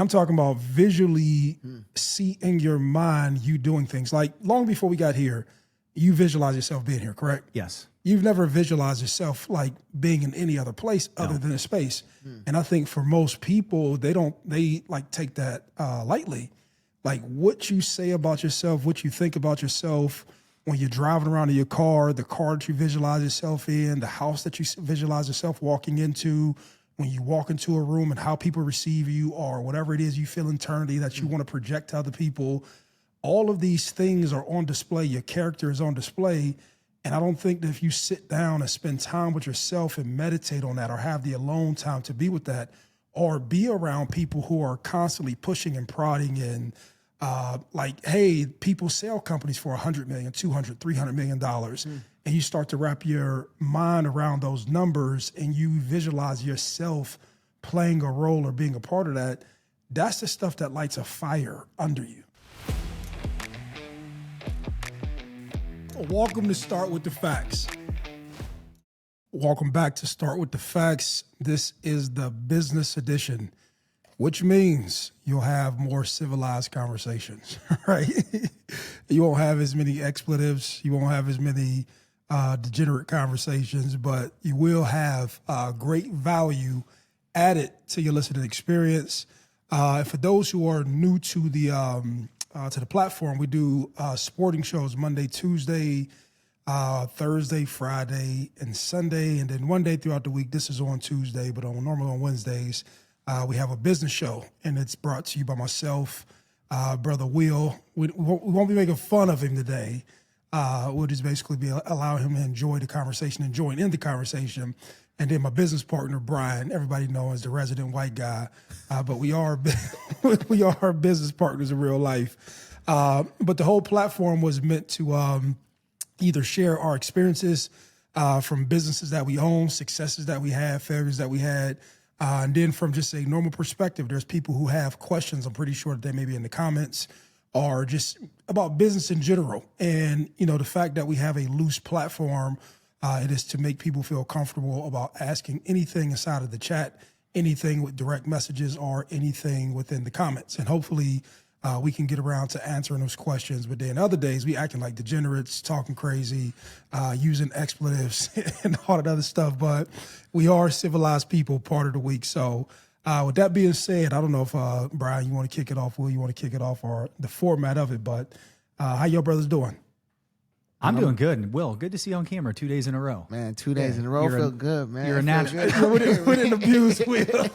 I'm talking about visually see in your mind you doing things. Like long before we got here, you visualize yourself being here, correct? Yes. You've never visualized yourself like being in any other place other than a space. And I think for most people, they like take that lightly. Like what you say about yourself, what you think about yourself when you're driving around in your car, the car that you visualize yourself in, the house that you visualize yourself walking into, when you walk into a room and how people receive you or whatever it is you feel internally that you want to project to other people. All of these things are on display. Your character is on display. And I don't think that if you sit down and spend time with yourself and meditate on that or have the alone time to be with that or be around people who are constantly pushing and prodding and like, hey, people sell companies for $100 million, $200, $300 million. And you start to wrap your mind around those numbers and you visualize yourself playing a role or being a part of that. That's the stuff that lights a fire under you. Welcome to Start With The Facts. Welcome back to Start With The Facts. This is the business edition, which means you'll have more civilized conversations, right? You won't have as many expletives. You won't have as many degenerate conversations, but you will have great value added to your listening experience. For those who are new to the platform, we do sporting shows Monday, Tuesday, Thursday, Friday, and Sunday, and then one day throughout the week. This is on Tuesday, but normally on Wednesdays, we have a business show, and it's brought to you by myself, Brother Will. We won't be making fun of him today. We'll just basically be allowing him to enjoy the conversation and join in the conversation. And then my business partner, Brian, everybody knows as the resident white guy, but we are business partners in real life. But the whole platform was meant to either share our experiences from businesses that we own, successes that we had, failures that we had, and then from just a normal perspective. There's people who have questions. I'm pretty sure that they may be in the comments or just about business in general. And, you know, the fact that we have a loose platform, it is to make people feel comfortable about asking anything inside of the chat, anything with direct messages or anything within the comments. And hopefully we can get around to answering those questions. But then other days we acting like degenerates, talking crazy, using expletives and all that other stuff. But we are civilized people part of the week. So with that being said, I don't know if, Brian, you want to kick it off, Will, you want to kick it off, or the format of it. But how your brothers doing? I'm doing good. Will, good to see you on camera 2 days in a row. Man, 2 days in a row feel good, man. You're a natural. We didn't abuse Will.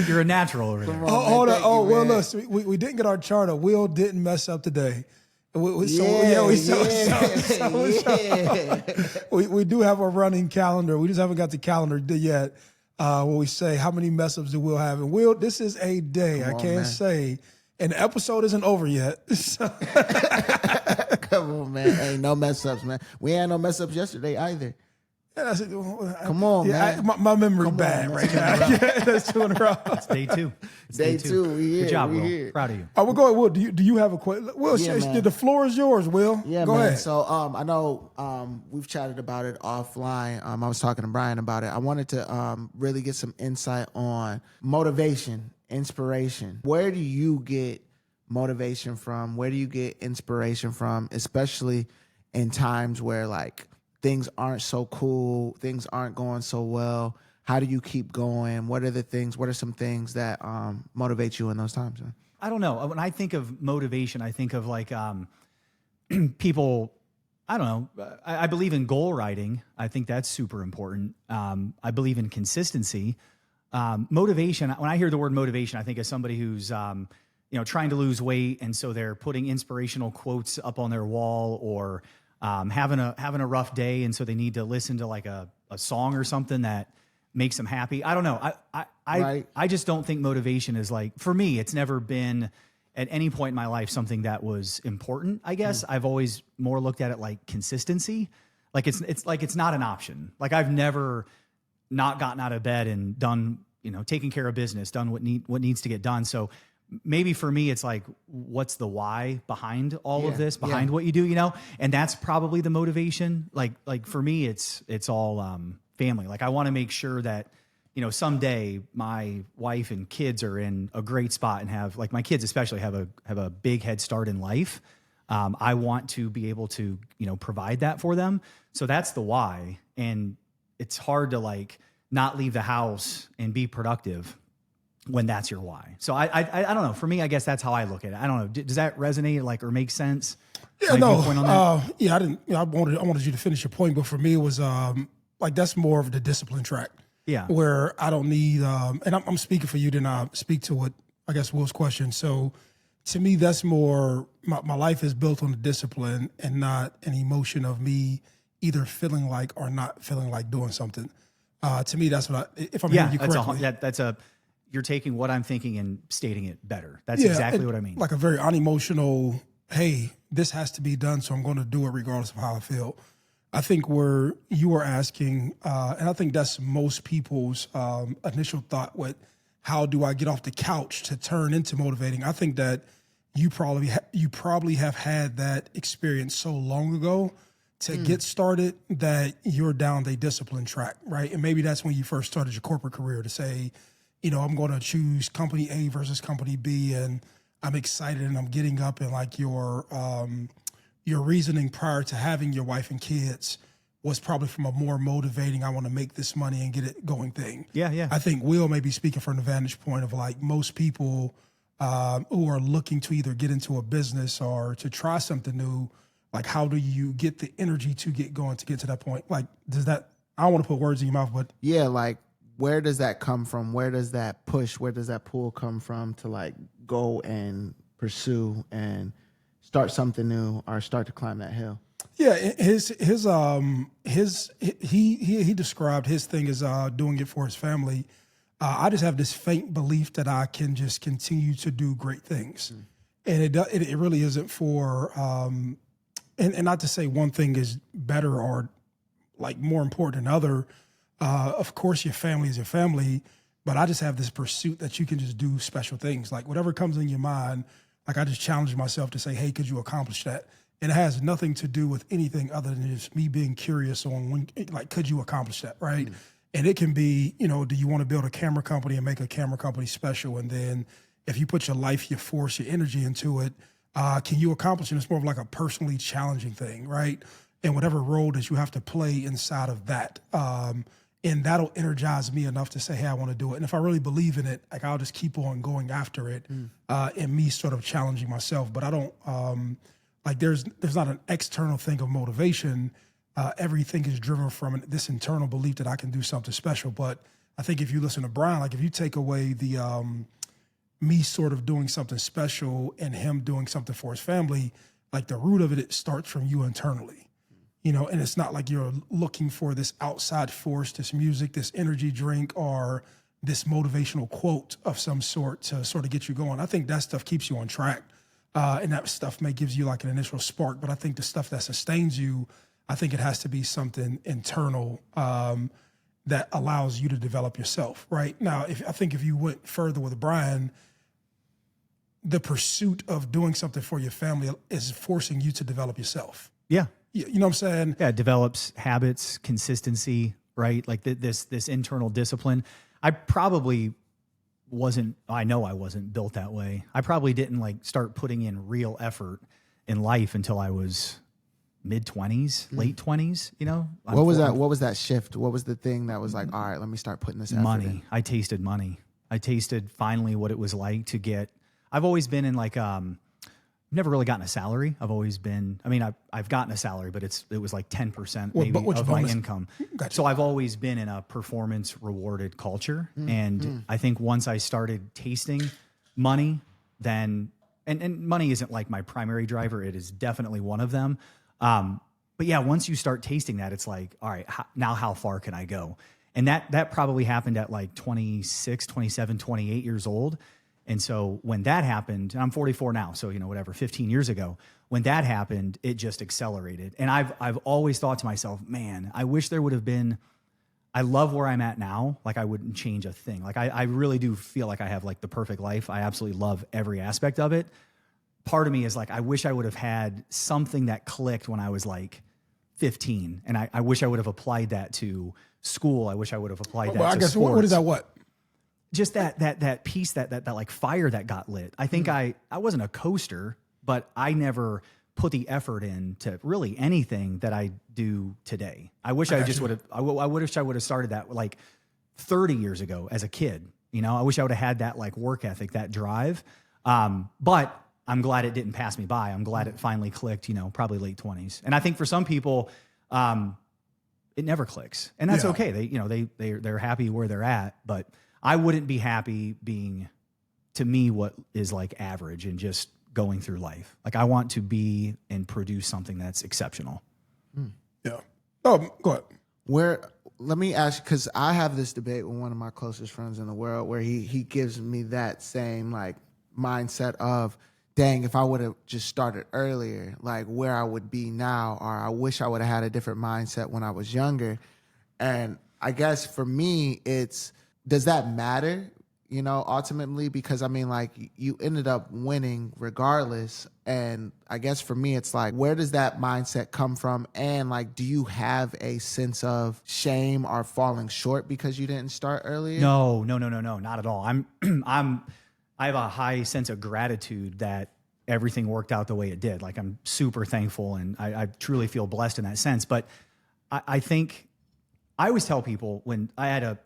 You're a natural over there. Hold on. Oh, well, listen, we didn't get our chart up. Will didn't mess up today. We do have a running calendar. We just haven't got the calendar yet where we say how many mess ups do Will have. And Will, this is a day. I can't say. And the episode isn't over yet. So. Come on, man. Ain't no mess ups, man. We had no mess ups yesterday either. Yeah, Come on, man. My memory bad right now. That's 2 in a row. It's day two. Day two. We here. Good job, we Will. here. Proud of you. Will, go ahead. Will, do you have a question? Will, Yeah, the floor is yours, Will. Yeah, go man. ahead. So I know we've chatted about it offline. I was talking to Brian about it. I wanted to really get some insight on motivation, inspiration. Where do you get motivation from? Where do you get inspiration from, especially in times where like things aren't so cool, things aren't going so well? How do you keep going? What are some things that motivate you in those times, man? I don't know. When I think of motivation, I think of like people, I don't know. I believe in goal writing. I think that's super important. I believe in consistency. Motivation, when I hear the word motivation, I think of somebody who's trying to lose weight, and so they're putting inspirational quotes up on their wall, or having a rough day, and so they need to listen to like a song or something that makes them happy. I don't know. I just don't think motivation is like, for me, it's never been at any point in my life something that was important. I guess I've always more looked at it like consistency. Like it's not an option. Like I've never not gotten out of bed and done, taken care of business, done what needs to get done. So maybe for me, it's like, what's the why behind all of this, behind what you do, and that's probably the motivation. Like for me, it's all family. Like I want to make sure that, someday my wife and kids are in a great spot and have, like, my kids especially have a big head start in life. I want to be able to, provide that for them. So that's the why. And it's hard to like not leave the house and be productive when that's your why. So I don't know. For me, I guess that's how I look at it. I don't know. Does that resonate or make sense? Yeah, no. I didn't. I wanted you to finish your point, but for me, it was that's more of the discipline track. Yeah. Where I don't need, and I'm speaking for you, then I speak to what I guess Will's question. So to me, that's more my life is built on the discipline and not an emotion of me either feeling like or not feeling like doing something. To me, that's what if I'm hearing you correctly. You're taking what I'm thinking and stating it better. That's exactly what I mean. Like a very unemotional, hey, this has to be done, so I'm going to do it regardless of how I feel. I think where you were asking, and I think that's most people's initial thought with how do I get off the couch to turn into motivating? I think that you probably have had that experience so long ago to get started that you're down the discipline track, right? And maybe that's when you first started your corporate career to say, I'm going to choose company A versus company B, and I'm excited and I'm getting up, and like your reasoning prior to having your wife and kids was probably from a more motivating, I want to make this money and get it going thing. Yeah. I think Will may be speaking from the vantage point of like most people who are looking to either get into a business or to try something new. Like, how do you get the energy to get going to get to that point? Like, I don't want to put words in your mouth, but yeah, like, where does that come from? Where does that push? Where does that pull come from to like go and pursue and start something new or start to climb that hill? Yeah, he described his thing as doing it for his family. I just have this faint belief that I can just continue to do great things, and it really isn't for and not to say one thing is better or like more important than other. Of course, your family is your family, but I just have this pursuit that you can just do special things. Like whatever comes in your mind, like I just challenge myself to say, hey, could you accomplish that? And it has nothing to do with anything other than just me being curious on could you accomplish that, right? And it can be, do you want to build a camera company and make a camera company special? And then if you put your life, your force, your energy into it, can you accomplish it? It's more of like a personally challenging thing, right? And whatever role that you have to play inside of that. And that'll energize me enough to say, hey, I want to do it. And if I really believe in it, like I'll just keep on going after it and me sort of challenging myself. But I don't, there's not an external thing of motivation. Everything is driven from this internal belief that I can do something special. But I think if you listen to Brian, like if you take away the me sort of doing something special and him doing something for his family, like the root of it starts from you internally. And it's not like you're looking for this outside force, this music, this energy drink, or this motivational quote of some sort to sort of get you going. I think that stuff keeps you on track. And that stuff may gives you like an initial spark, but I think the stuff that sustains you, I think it has to be something internal that allows you to develop yourself, right? Now, I think if you went further with Brian, the pursuit of doing something for your family is forcing you to develop yourself. Yeah. You know what I'm saying? Yeah, it develops habits, consistency, right? Like this internal discipline. I know I wasn't built that way. I probably didn't start putting in real effort in life until I was mid-20s, late 20s, What was that shift? What was the thing that was like, all right, let me start putting this effort money. in? I tasted money. I tasted finally what it was like to get, I've always been in never really gotten a salary. I've gotten a salary, but it was like 10% maybe of my income. Gotcha. So I've always been in a performance rewarded culture. And I think once I started tasting money, then, and money isn't like my primary driver. It is definitely one of them. But yeah, once you start tasting that, it's like, all right, now how far can I go? And that probably happened at like 26, 27, 28 years old. And so when that happened, and I'm 44 now, so 15 years ago, when that happened, it just accelerated. And I've always thought to myself, man, I wish there would have been, I love where I'm at now. Like I wouldn't change a thing. Like I really do feel like I have like the perfect life. I absolutely love every aspect of it. Part of me is like, I wish I would have had something that clicked when I was like 15. And I wish I would have applied that to school. I wish I would have applied that Well, I to guess sports. what is that? What? Just that piece, that like fire that got lit. I think I wasn't a coaster, but I never put the effort into really anything that I do today. I wish I just would have, I wish I would have started that like 30 years ago as a kid. You know, I wish I would have had that like work ethic, that drive. But I'm glad it didn't pass me by. I'm glad it finally clicked, you know, probably late 20s. And I think for some people, it never clicks, and that's okay. They, you know, they're happy where they're at, but I wouldn't be happy being, to me, what is like average and just going through life. Like I want to be and produce something that's exceptional. Yeah. Oh, go ahead. Let me ask, because I have this debate with one of my closest friends in the world where he gives me that same like mindset of, dang, if I would have just started earlier, like where I would be now, or I wish I would have had a different mindset when I was younger. And I guess for me, does that matter, you know, ultimately? Because I mean, like you ended up winning regardless. And I guess for me, it's like, where does that mindset come from? And like, do you have a sense of shame or falling short because you didn't start earlier? No, not at all. I have a high sense of gratitude that everything worked out the way it did. Like I'm super thankful, and I truly feel blessed in that sense. But I think I always tell people, when I had a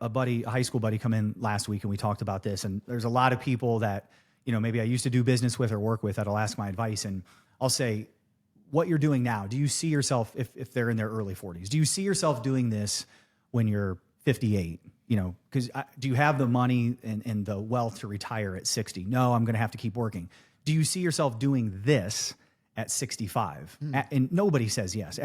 high school buddy come in last week and we talked about this, and there's a lot of people that, you know, maybe I used to do business with or work with that'll ask my advice, and I'll say, what you're doing now, do you see yourself, if they're in their early 40s, do you see yourself doing this when you're 58? You know, because do you have the money and the wealth to retire at 60? No, I'm going to have to keep working. Do you see yourself doing this at 65? And nobody says yes.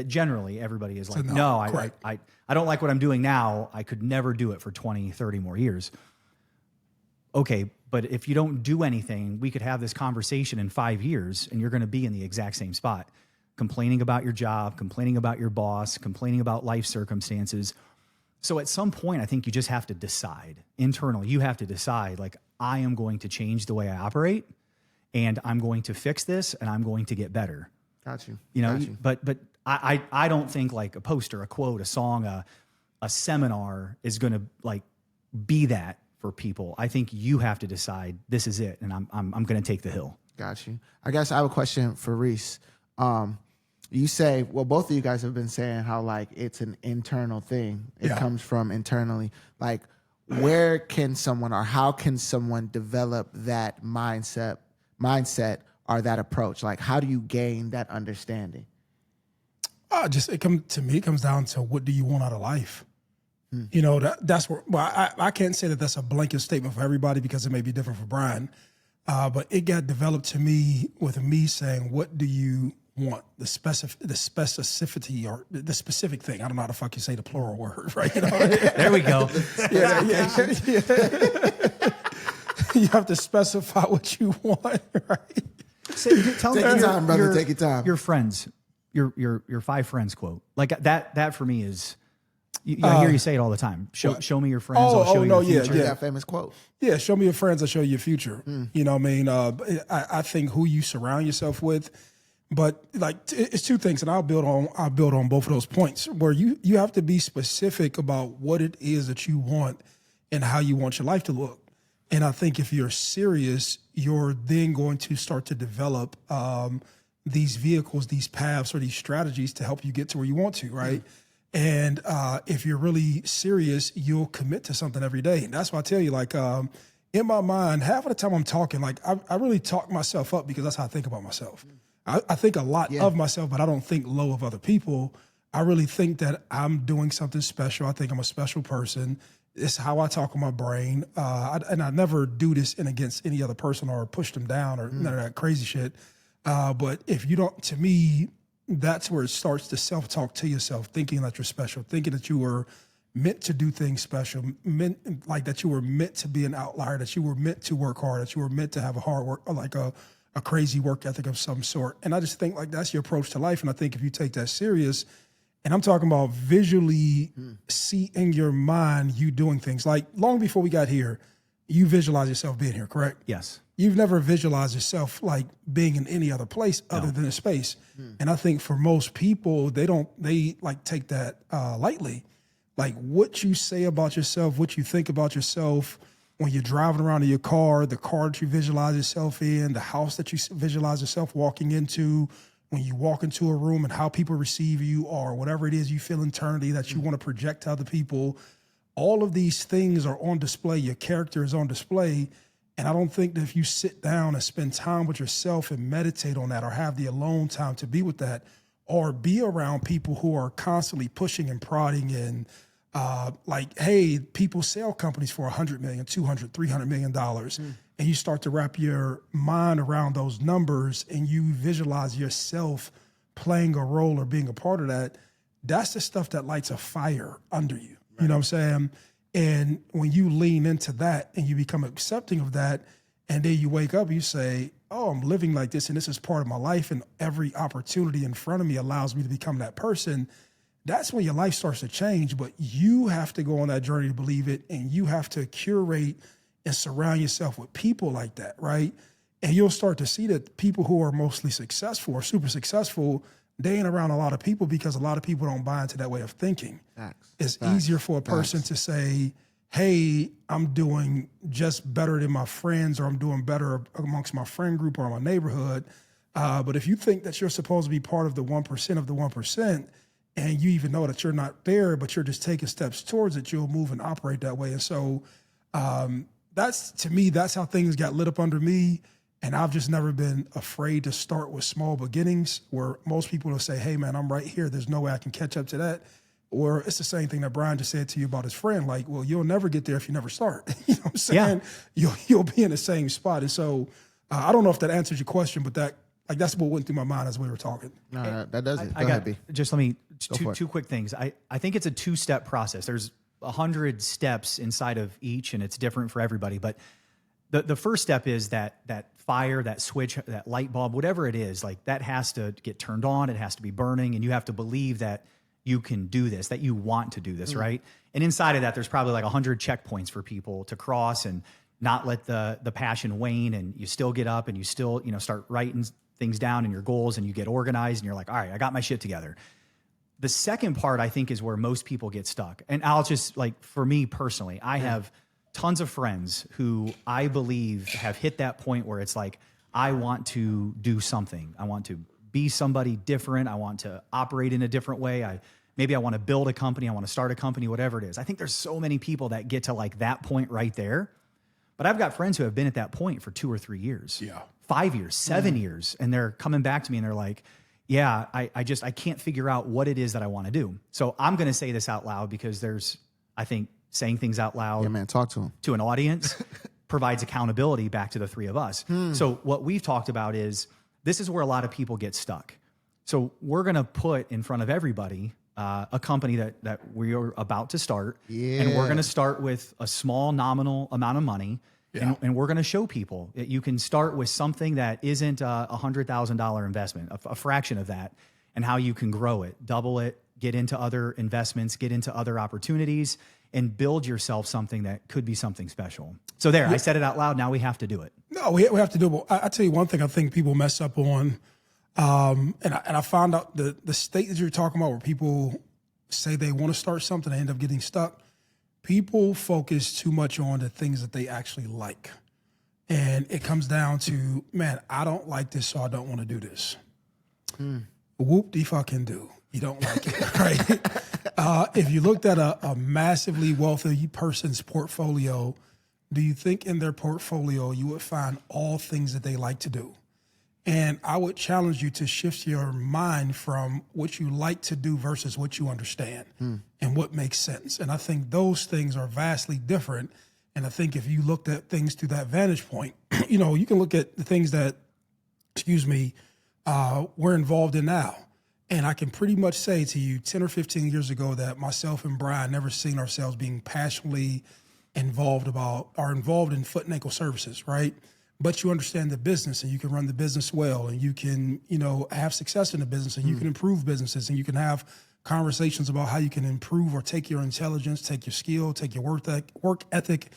Generally everybody is like, no, I don't like what I'm doing now. I could never do it for 20, 30 more years. Okay, but if you don't do anything, we could have this conversation in 5 years and you're going to be in the exact same spot, complaining about your job, complaining about your boss, complaining about life circumstances. So at some point, I think you just have to decide internally. You have to decide, like, I am going to change the way I operate, and I'm going to fix this, and I'm going to get better. Got you. You know, but I don't think like a poster, a quote, a song, a seminar is going to like be that for people. I think you have to decide, this is it, and I'm going to take the hill. Got you. I guess I have a question for Reese. You say, well, both of you guys have been saying how like it's an internal thing. It comes from internally. Like, where can someone, or how can someone develop that mindset or that approach? Like, how do you gain that understanding? It comes down to, what do you want out of life? You know, that's where, well, I can't say that that's a blanket statement for everybody, because it may be different for Brian. But it got developed to me with me saying, what do you want? The specificity, or the specific thing. I don't know how the fuck you say the plural word, right? You know? There we go. Yeah. You have to specify what you want, right? Tell Take me your time, brother. Take your time. Your friends, your 5 friends quote. Like that for me is, I hear you say it all the time. Show me your friends. I'll show you your future. That famous quote. Yeah, show me your friends, I'll show you your future. You know what I mean? I think who you surround yourself with, but like it's 2 things, and I'll build on both of those points, where you have to be specific about what it is that you want and how you want your life to look. And I think if you're serious, you're then going to start to develop these vehicles, these paths, or these strategies to help you get to where you want to, right? And if you're really serious, you'll commit to something every day. And that's why I tell you, like, in my mind, half of the time I'm talking, like, I really talk myself up, because that's how I think about myself. I think a lot of myself, but I don't think low of other people. I really think that I'm doing something special. I think I'm a special person. It's how I talk with my brain. And I never do this in against any other person or push them down or none of that crazy shit. But if you don't, to me, that's where it starts, to self-talk to yourself, thinking that you're special, thinking that you were meant to do things special, like that you were meant to be an outlier, that you were meant to work hard, that you were meant to have a hard work, or like a crazy work ethic of some sort. And I just think like that's your approach to life. And I think if you take that serious, and I'm talking about visually see in your mind you doing things, like long before we got here, you visualize yourself being here, correct? Yes. You've never visualized yourself like being in any other place other than a space. And I think for most people, they like take that lightly. Like what you say about yourself, what you think about yourself when you're driving around in your car, the car that you visualize yourself in, the house that you visualize yourself walking into, when you walk into a room and how people receive you, or whatever it is you feel internally that you want to project to other people. All of these things are on display. Your character is on display. And I don't think that if you sit down and spend time with yourself and meditate on that, or have the alone time to be with that, or be around people who are constantly pushing and prodding and like, hey, people sell companies for $100 million, $200, $300 million. And you start to wrap your mind around those numbers and you visualize yourself playing a role or being a part of that. That's the stuff that lights a fire under you. Right. You know what I'm saying? And when you lean into that and you become accepting of that, and then you wake up, you say, oh, I'm living like this and this is part of my life, and every opportunity in front of me allows me to become that person. That's when your life starts to change, but you have to go on that journey to believe it, and you have to curate and surround yourself with people like that, right? And you'll start to see that people who are mostly successful or super successful, they ain't around a lot of people because a lot of people don't buy into that way of thinking. It's easier for a person to say, hey, I'm doing just better than my friends, or I'm doing better amongst my friend group or my neighborhood. But if you think that you're supposed to be part of the 1% of the 1%, and you even know that you're not there, but you're just taking steps towards it, you'll move and operate that way. And so that's, to me, that's how things got lit up under me. And I've just never been afraid to start with small beginnings, where most people will say, hey, man, I'm right here. There's no way I can catch up to that. Or it's the same thing that Brian just said to you about his friend. Like, well, you'll never get there if you never start. You know what I'm saying? Yeah. You'll be in the same spot. And so I don't know if that answers your question, but that's what went through my mind as we were talking. No, that does it. Go ahead, B. Just let me, two quick things. I think it's a 2-step process. There's 100 steps inside of each, and it's different for everybody. But the first step is that fire, that switch, that light bulb, whatever it is, like that has to get turned on. It has to be burning, and you have to believe that you can do this, that you want to do this, right? And inside of that, there's probably like 100 checkpoints for people to cross and not let the passion wane. And you still get up and you still, start writing things down in your goals, and you get organized and you're like, all right, I got my shit together. The second part, I think, is where most people get stuck. And I'll just, like, for me personally, I have tons of friends who I believe have hit that point where it's like, I want to do something. I want to be somebody different. I want to operate in a different way. Maybe I want to build a company. I want to start a company, whatever it is. I think there's so many people that get to like that point right there. But I've got friends who have been at that point for 2 or 3 years, 5 years, 7 years. And they're coming back to me and they're like, yeah, I can't figure out what it is that I want to do. So I'm going to say this out loud because I think saying things out loud talk to them, to an audience provides accountability back to the three of us. So what we've talked about is, this is where a lot of people get stuck. So we're going to put in front of everybody a company that we are about to start. And we're going to start with a small nominal amount of money. And we're going to show people that you can start with something that isn't a $100,000 investment, a fraction of that, and how you can grow it, double it, get into other investments, get into other opportunities, and build yourself something that could be something special. So there, I said it out loud. Now we have to do it. No, we have to do it. I tell you one thing I think people mess up on, and I found out the state that you're talking about where people say they want to start something, they end up getting stuck. People focus too much on the things that they actually like. And it comes down to, man, I don't like this, so I don't want to do this. Whoop-de-fucking do. You don't like it, right? If you looked at a massively wealthy person's portfolio, do you think in their portfolio you would find all things that they like to do? And I would challenge you to shift your mind from what you like to do versus what you understand and what makes sense. And I think those things are vastly different. And I think if you looked at things through that vantage point, you can look at the things that, we're involved in now. And I can pretty much say to you 10 or 15 years ago that myself and Brian never seen ourselves being passionately involved in foot and ankle services, right? But you understand the business and you can run the business well, and you can, have success in the business, and you can improve businesses, and you can have conversations about how you can improve or take your intelligence, take your skill, take your work ethic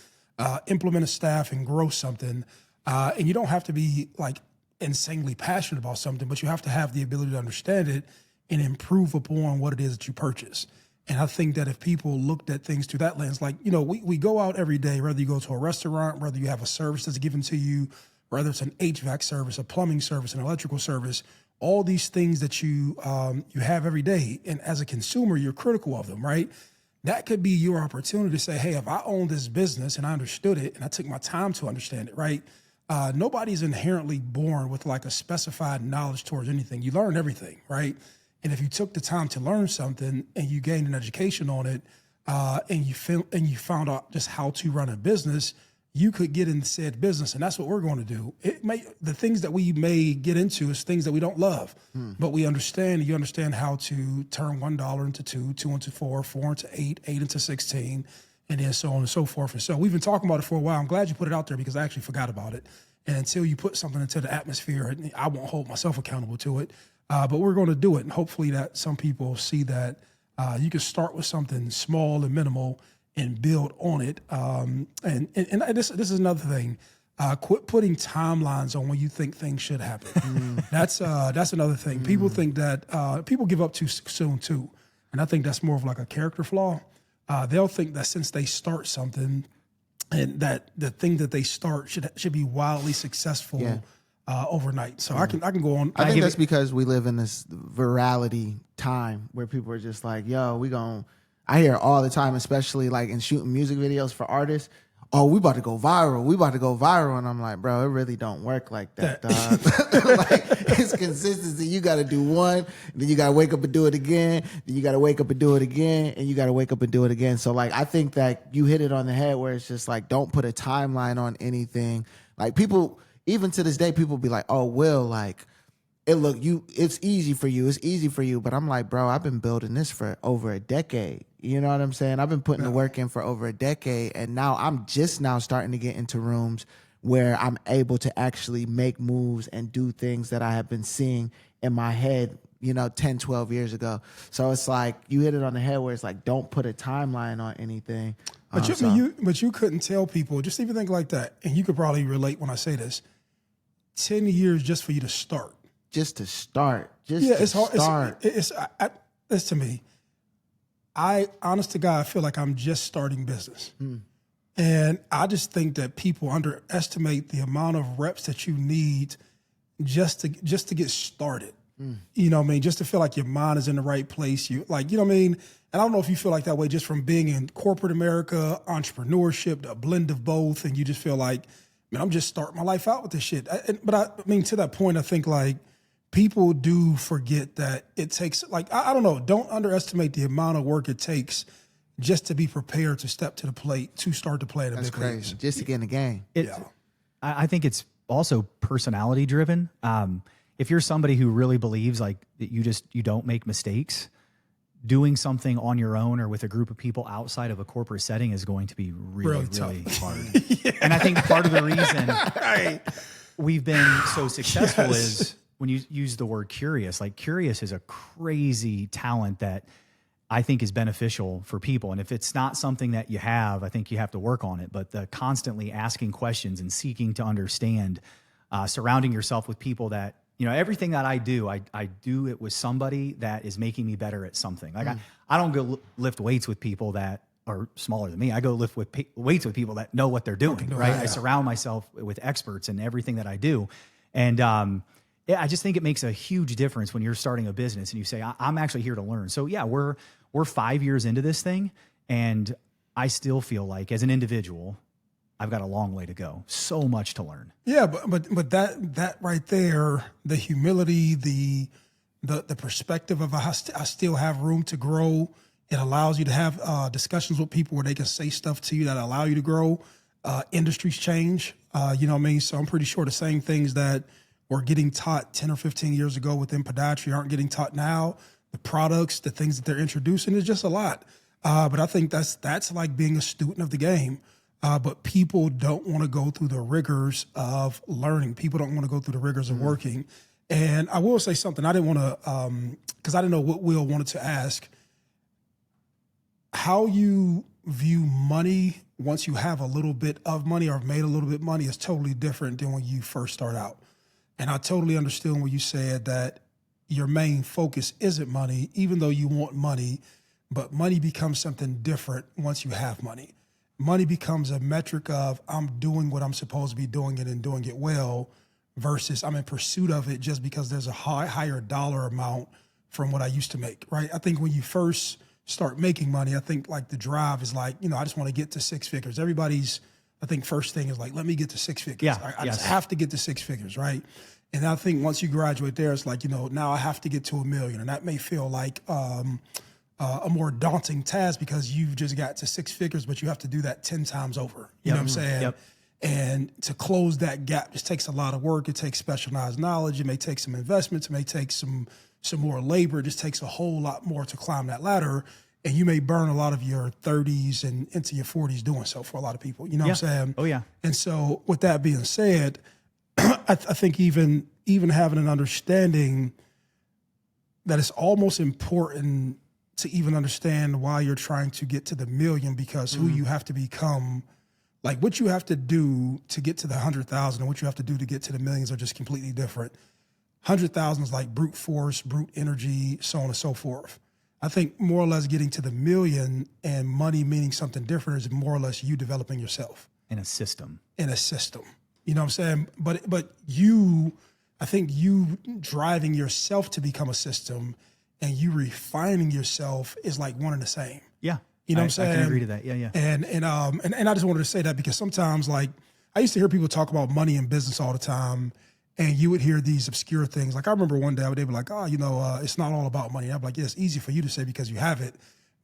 implement a staff and grow something. And you don't have to be like insanely passionate about something, but you have to have the ability to understand it and improve upon what it is that you purchase. And I think that if people looked at things through that lens, like, we go out every day, whether you go to a restaurant, whether you have a service that's given to you, whether it's an HVAC service, a plumbing service, an electrical service, all these things that you have every day. And as a consumer, you're critical of them, right? That could be your opportunity to say, hey, if I own this business and I understood it and I took my time to understand it, right? Nobody's inherently born with like a specified knowledge towards anything. You learn everything, right? And if you took the time to learn something and you gained an education on it, and you found out just how to run a business, you could get in said business, and that's what we're going to do. The things that we may get into is things that we don't love, but we understand. You understand how to turn $1 into $2, $2 into $4, $4 into $8, $8 into $16, and then so on and so forth. And so we've been talking about it for a while. I'm glad you put it out there because I actually forgot about it. And until you put something into the atmosphere, I won't hold myself accountable to it. But we're going to do it, and hopefully that some people see that you can start with something small and minimal and build on it. And this is another thing. Quit putting timelines on when you think things should happen. That's another thing. People think that people give up too soon too, and I think that's more of like a character flaw. They'll think that since they start something, and that the thing that they start should be wildly successful overnight. So I can go on. I think that's because we live in this virality time where people are just like, yo, I hear all the time, especially like in shooting music videos for artists. Oh, we about to go viral. We about to go viral. And I'm like, bro, it really don't work like that, dog. Like, it's consistency. You got to do one, then you got to wake up and do it again. Then you got to wake up and do it again. And you got to wake up and do it again. So like, I think that you hit it on the head where it's just like, don't put a timeline on anything. Like people, even to this day, people be like, oh, Will, like, it's easy for you. It's easy for you. But I'm like, bro, I've been building this for over a decade. You know what I'm saying? I've been putting the work in for over a decade. And now I'm just now starting to get into rooms where I'm able to actually make moves and do things that I have been seeing in my head, 10, 12 years ago. So it's like, you hit it on the head where it's like, don't put a timeline on anything. But you couldn't tell people, just even think like that. And you could probably relate when I say this, 10 years just for you to start. Just to start. It's hard. It's to me. I, honest to God, feel like I'm just starting business. And I just think that people underestimate the amount of reps that you need just to get started. You know what I mean? Just to feel like your mind is in the right place. You what I mean? And I don't know if you feel like that way just from being in corporate America, entrepreneurship, a blend of both, and you just feel like, man, I'm just starting my life out with this shit. But I mean, to that point, I think like people do forget that it takes, like, I don't know, don't underestimate the amount of work it takes just to be prepared to step to the plate, to start to play at a big leagues. Just to get in the game. I think it's also personality driven. If you're somebody who really believes like that you don't make mistakes, doing something on your own or with a group of people outside of a corporate setting is going to be really hard. And I think part of the reason we've been so successful is when you use the word curious. Like, curious is a crazy talent that I think is beneficial for people. And if it's not something that you have, I think you have to work on it. But the constantly asking questions and seeking to understand, surrounding yourself with people that, everything that I do it with somebody that is making me better at something. Like I don't go lift weights with people that are smaller than me. I go lift weights with people that know what they're doing, right? I surround myself with experts in everything that I do. And I just think it makes a huge difference when you're starting a business and you say, I'm actually here to learn. So yeah, we're 5 years into this thing, and I still feel like as an individual, I've got a long way to go. So much to learn. Yeah, but that right there, the humility, the perspective of I still have room to grow. It allows you to have discussions with people where they can say stuff to you that allow you to grow. Industries change, you know what I mean? So I'm pretty sure the same things that were getting taught 10 or 15 years ago within podiatry aren't getting taught now. The products, the things that they're introducing is just a lot. But I think that's like being a student of the game. But people don't want to go through the rigors of learning. People don't want to go through the rigors of working. And I will say something. I didn't want to, because I didn't know what Will wanted to ask. How you view money once you have a little bit of money or made a little bit of money, is totally different than when you first start out. And I totally understand when you said that your main focus isn't money, even though you want money, but money becomes something different once you have money. Money becomes a metric of I'm doing what I'm supposed to be doing it and doing it well versus I'm in pursuit of it just because there's a higher dollar amount from what I used to make, right? I think when you first start making money, I think like the drive is like, I just want to get to six figures. Everybody's, I think first thing is like, let me get to six figures. Yeah, I just have to get to six figures, right? And I think once you graduate there, it's like, now I have to get to $1 million. And that may feel like a more daunting task because you've just got to six figures, but you have to do that 10 times over. You know what I'm saying? Yep. And to close that gap just takes a lot of work. It takes specialized knowledge. It may take some investments. It may take some more labor. It just takes a whole lot more to climb that ladder. And you may burn a lot of your 30s and into your 40s doing so for a lot of people. You know what I'm saying? Oh, yeah. And so with that being said, I think even having an understanding that it's almost important to even understand why you're trying to get to the million, because who you have to become, like what you have to do to get to the 100,000 and what you have to do to get to the millions are just completely different. 100,000 is like brute force, brute energy, so on and so forth. I think more or less getting to the million and money meaning something different is more or less you developing yourself. In a system. You know what I'm saying? But I think you driving yourself to become a system and you refining yourself is like one and the same. Yeah. You know what I'm saying? I can agree to that. Yeah. And I just wanted to say that because sometimes, like, I used to hear people talk about money in business all the time, and you would hear these obscure things. Like I remember one day they were like, it's not all about money. And I'm like, yeah, it's easy for you to say because you have it,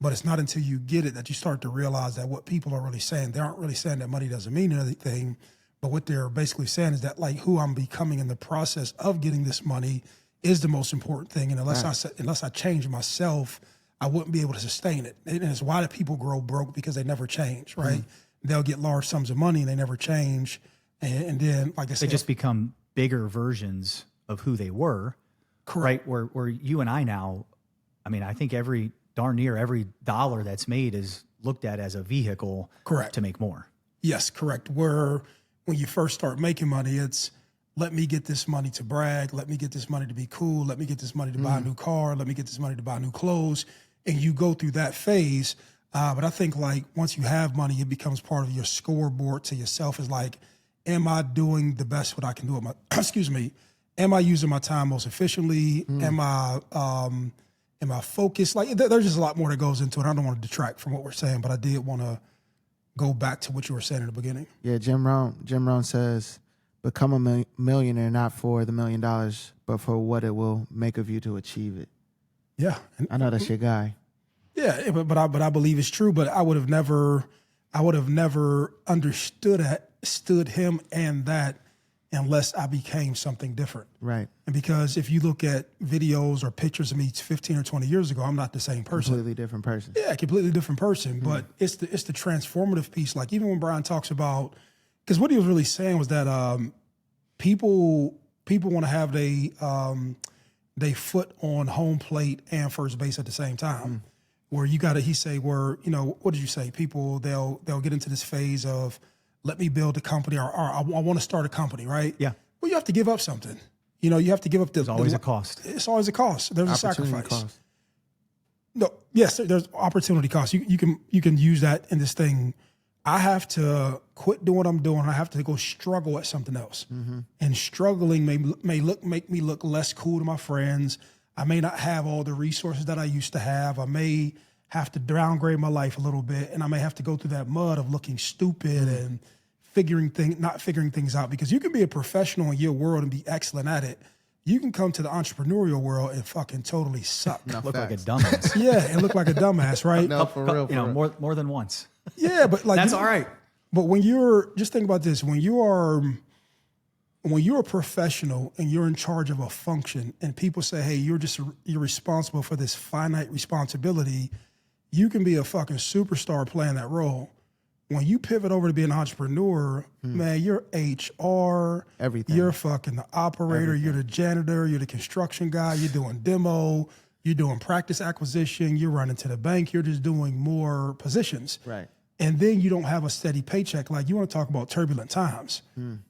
but it's not until you get it that you start to realize that what people are really saying, they aren't really saying that money doesn't mean anything, but what they're basically saying is that like who I'm becoming in the process of getting this money is the most important thing. And unless I change myself, I wouldn't be able to sustain it. And it's why do people grow broke? Because they never change, right? They'll get large sums of money and they never change. And then, like I said, they just become bigger versions of who they were. Correct. Right? Where you and I now, I mean, I think darn near every dollar that's made is looked at as a vehicle Correct. To make more. Yes, correct. Where when you first start making money, it's let me get this money to brag. Let me get this money to be cool. Let me get this money to buy a new car. Let me get this money to buy new clothes. And you go through that phase. But I think like once you have money, it becomes part of your scoreboard to yourself. Is like, am I doing the best what I can do with my, am I using my time most efficiently? Am I focused? Like there's just a lot more that goes into it. I don't want to detract from what we're saying, but I did want to go back to what you were saying in the beginning. Yeah, Jim Rohn says, become a millionaire not for the $1 million, but for what it will make of you to achieve it. Yeah. I know that's your guy. Yeah, but I believe it's true, but I would have never understood him and that unless I became something different. Right. And because if you look at videos or pictures of me 15 or 20 years ago, I'm not the same person. Completely different person. Yeah, completely different person. But it's the transformative piece. Like even when Brian talks about, because what he was really saying was that people want to have they foot on home plate and first base at the same time. Where you got to, what did you say? People, they'll get into this phase of, let me build a company or I want to start a company, right? Yeah. Well, you have to give up something. You have to give up. There's always a cost. It's always a cost. There's a sacrifice. Cost. No, yes, there's opportunity cost. You can use that in this thing. I have to quit doing what I'm doing. I have to go struggle at something else. And struggling make me look less cool to my friends. I may not have all the resources that I used to have. I may have to downgrade my life a little bit, and I may have to go through that mud of looking stupid and not figuring things out. Because you can be a professional in your world and be excellent at it. You can come to the entrepreneurial world and fucking totally suck. Look like a dumbass. Yeah, and look like a dumbass, right? No, for real. More than once. Yeah, but like That's all right. But when just think about this, when you're a professional and you're in charge of a function and people say, hey, you're responsible for this finite responsibility, you can be a fucking superstar playing that role. When you pivot over to be an entrepreneur, man, you're HR, everything. You're fucking the operator, You're the janitor, you're the construction guy, you're doing demo, you're doing practice acquisition, you're running to the bank, you're just doing more positions. Right. and then you don't have a steady paycheck. Like, you want to talk about turbulent times.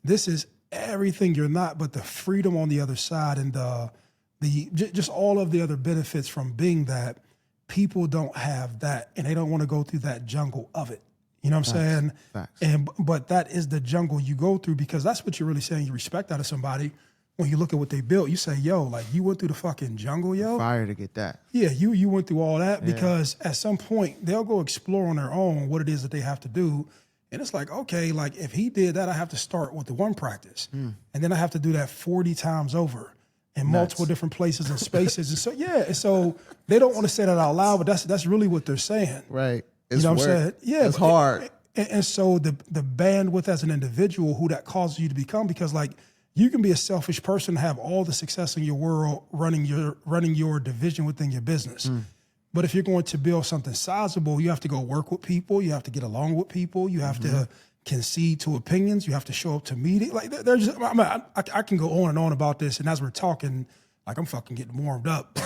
This is everything you're not, but the freedom on the other side and just all of the other benefits from being that. People don't have that, and they don't want to go through that jungle of it. You know what I'm saying? Facts. But that is the jungle you go through, because that's what you're really saying you respect out of somebody. When you look at what they built, you say, yo, like, you went through the fucking jungle, yo. Fire to get that. Yeah, you went through all that, because at some point they'll go explore on their own what it is that they have to do. And it's like, okay, like, if he did that, I have to start with the one practice. And then I have to do that 40 times over in multiple different places and spaces. And so, so they don't want to say that out loud, but that's really what they're saying. Right. You know what I'm saying? Yeah. It's hard. And so the bandwidth as an individual, who that causes you to become, because, like, you can be a selfish person, have all the success in your world, running your division within your business. But if you're going to build something sizable, you have to go work with people. You have to get along with people. You have to concede to opinions. You have to show up to meetings. Like, there's, I can go on and on about this. And as we're talking, like, I'm fucking getting warmed up.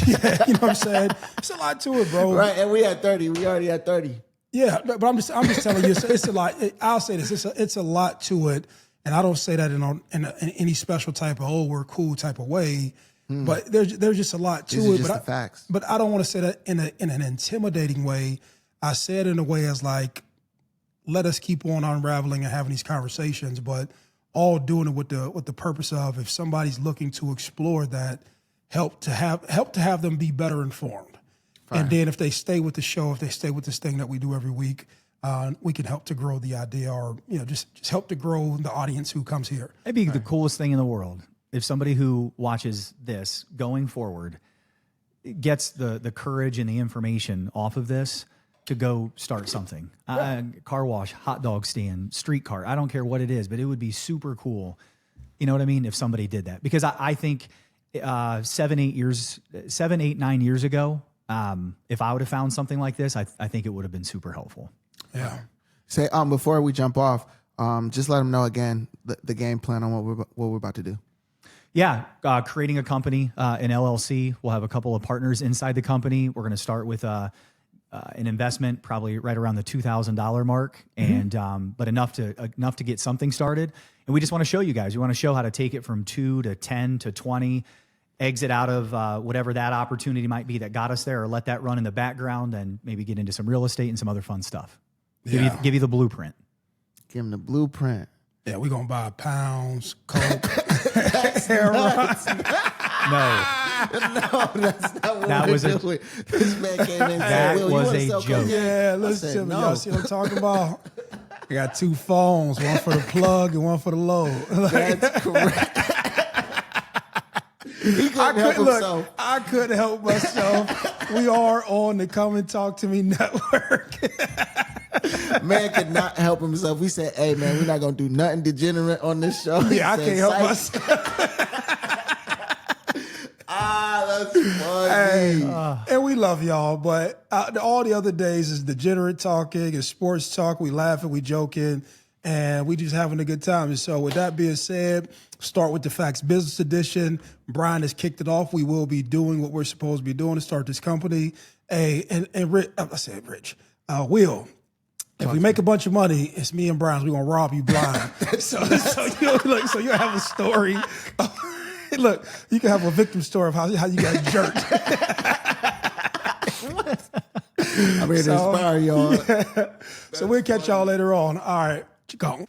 Yeah, you know what I'm saying? It's a lot to it, bro. Right, and we at 30. We already at 30. Yeah, but I'm just telling you, it's a lot. I'll say this: it's a lot to it, and I don't say that in any special type of we're cool type of way. But there's just a lot to These are it. just the facts. But I don't want to say that in an intimidating way. I say it in a way as, like, let us keep on unraveling and having these conversations, but all doing it with the purpose of, if somebody's looking to explore that, help to have them be better informed. Fine. And then if they stay with the show, if they stay with this thing that we do every week, we can help to grow the idea, or, you know, just help to grow the audience who comes here. It'd be the coolest thing in the world if somebody who watches this going forward gets the courage and the information off of this to go start something. Car wash, hot dog stand, street cart. I don't care what it is, but it would be super cool. You know what I mean? If somebody did that, because I think 7, 8, 9 years ago, if I would have found something like this, I think it would have been super helpful. Yeah. Say, before we jump off, just let them know again the game plan on what we're about to do. Yeah, creating a company, an LLC. We'll have a couple of partners inside the company. We're going to start with an investment, probably right around the $2,000 mark, and but enough to get something started. And we just want to show you guys. We want to show how to take it from 2 to 10 to 20, exit out of whatever that opportunity might be that got us there, or let that run in the background, and maybe get into some real estate and some other fun stuff. Yeah. Give you the blueprint. Give them the blueprint. Yeah, we're going to buy pounds, Coke, No, No, that's not what That we're was a- doing. This man came in and That said, Will, was you wanna a sell joke. coke? Yeah, I listen said, to me. no. Y'all see what I'm talking about? I got 2 phones, one for the plug and one for the load. That's correct. He couldn't help himself. I couldn't help myself. We are on the Come and Talk to Me network. Man could not help himself. We said, hey, man, we're not going to do nothing degenerate on this show. Yeah, I He can't said, help "Psych." myself. That's funny. And we love y'all, but all the other days is degenerate talking and sports talk. We laughing, we joking, and we just having a good time. And so with that being said, start with the Facts Business Edition. Brian has kicked it off. We will be doing what we're supposed to be doing to start this company. Hey, and Rich, I said Rich, Will, if we make a bunch of money, it's me and Brian. We're gonna rob you blind. so you'll have a story. Look, you can have a victim story of how you got jerked. I'm here to inspire y'all. So we'll catch y'all later on. All right, gone.